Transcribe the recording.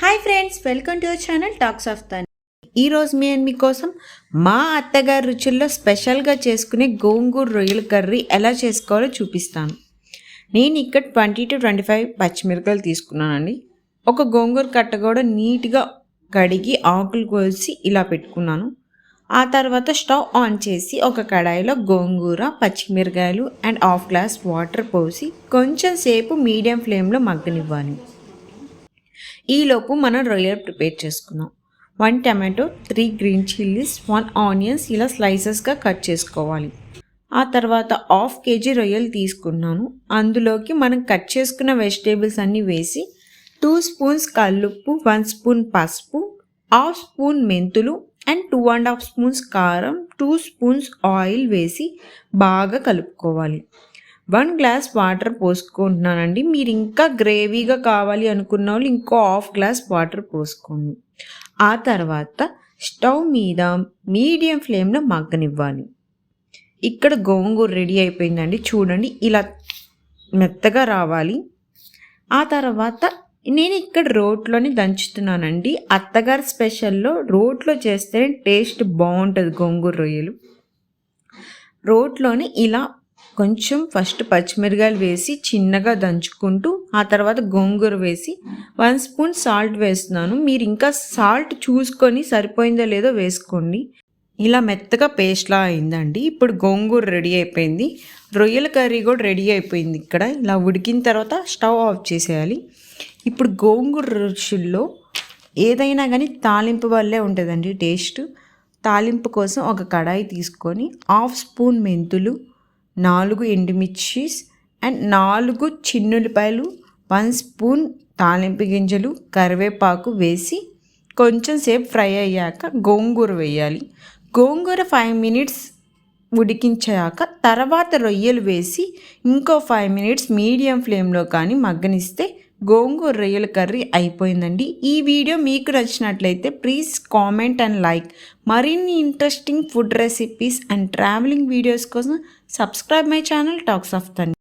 Hi friends, welcome to your channel talks of తన్. ఈరోజు మీకోసం మా అత్తగారి రుచుల్లో స్పెషల్గా చేసుకునే గోంగూర రొయ్యల కర్రీ ఎలా చేసుకోవాలో చూపిస్తాను. నేను ఇక్కడ 20 to 25 పచ్చిమిరపకాయలు తీసుకున్నానండి. ఒక గోంగూర కట్ట కూడా నీట్గా కడిగి ఆకులు కోసి ఇలా పెట్టుకున్నాను. ఆ తర్వాత స్టవ్ ఆన్ చేసి ఒక కడాయిలో గోంగూర, పచ్చిమిరకాయలు అండ్ హాఫ్ గ్లాస్ వాటర్ పోసి కొంచెం సేపు మీడియం ఫ్లేమ్లో మగ్గనివ్వాలి. ఈలోపు మనం రొయ్యలు ప్రిపేర్ చేసుకుందాం. 1 టమాటో, 3 గ్రీన్ చిల్లీస్, 1 ఆనియన్స్ ఇలా స్లైసెస్గా కట్ చేసుకోవాలి. ఆ తర్వాత హాఫ్ కేజీ రొయ్యలు తీసుకున్నాను. అందులోకి మనం కట్ చేసుకున్న వెజిటేబుల్స్ అన్నీ వేసి 2 స్పూన్స్ కల్లుప్పు, 1 స్పూన్ పసుపు, హాఫ్ స్పూన్ మెంతులు అండ్ 2.5 స్పూన్స్ కారం, 2 స్పూన్స్ ఆయిల్ వేసి బాగా కలుపుకోవాలి. 1 గ్లాస్ వాటర్ పోసుకుంటున్నానండి. మీరు ఇంకా గ్రేవీగా కావాలి అనుకున్న వాళ్ళు ఇంకో హాఫ్ గ్లాస్ వాటర్ పోసుకోండి. ఆ తర్వాత స్టవ్ మీద మీడియం ఫ్లేమ్లో మగ్గనివ్వాలి. ఇక్కడ గోంగూర రెడీ అయిపోయిందండి. చూడండి, ఇలా మెత్తగా రావాలి. ఆ తర్వాత నేను ఇక్కడ రోట్లోని దంచుతున్నానండి. అత్తగారి స్పెషల్లో రోట్లో చేస్తే టేస్ట్ బాగుంటుంది. గోంగూర రొయ్యలు రోట్లోని ఇలా కొంచెం ఫస్ట్ పచ్చిమిరకాయలు వేసి చిన్నగా దంచుకుంటూ ఆ తర్వాత గోంగూర వేసి 1 స్పూన్ సాల్ట్ వేస్తున్నాను. మీరు ఇంకా సాల్ట్ చూసుకొని సరిపోయిందో లేదో వేసుకోండి. ఇలా మెత్తగా పేస్ట్లా అయిందండి. ఇప్పుడు గోంగూర రెడీ అయిపోయింది. రొయ్యల కర్రీ కూడా రెడీ అయిపోయింది. ఇక్కడ ఇలా ఉడికిన తర్వాత స్టవ్ ఆఫ్ చేసేయాలి. ఇప్పుడు గోంగూర రుచుల్లో ఏదైనా కానీ తాలింపు వల్లే ఉంటుందండి టేస్ట్. తాలింపు కోసం ఒక కడాయి తీసుకొని హాఫ్ స్పూన్ మెంతులు, 4 ఎండుమిర్చీస్ అండ్ 4 చిన్నులపాయలు, 1 స్పూన్ తాలింపు గింజలు, కరివేపాకు వేసి కొంచెం సేపు ఫ్రై అయ్యాక గోంగూర వేయాలి. గోంగూర 5 మినిట్స్ ఉడికించాక తర్వాత రొయ్యలు వేసి ఇంకో 5 మినిట్స్ మీడియం ఫ్లేమ్లో కానీ మగ్గనిస్తే గోంగూర రొయ్యల కర్రీ అయిపోయిందండి. ఈ వీడియో మీకు నచ్చినట్లయితే ప్లీజ్ కామెంట్ అండ్ లైక్. మరిన్ని interesting food recipes and travelling videos కోసం subscribe my channel talks of తన్.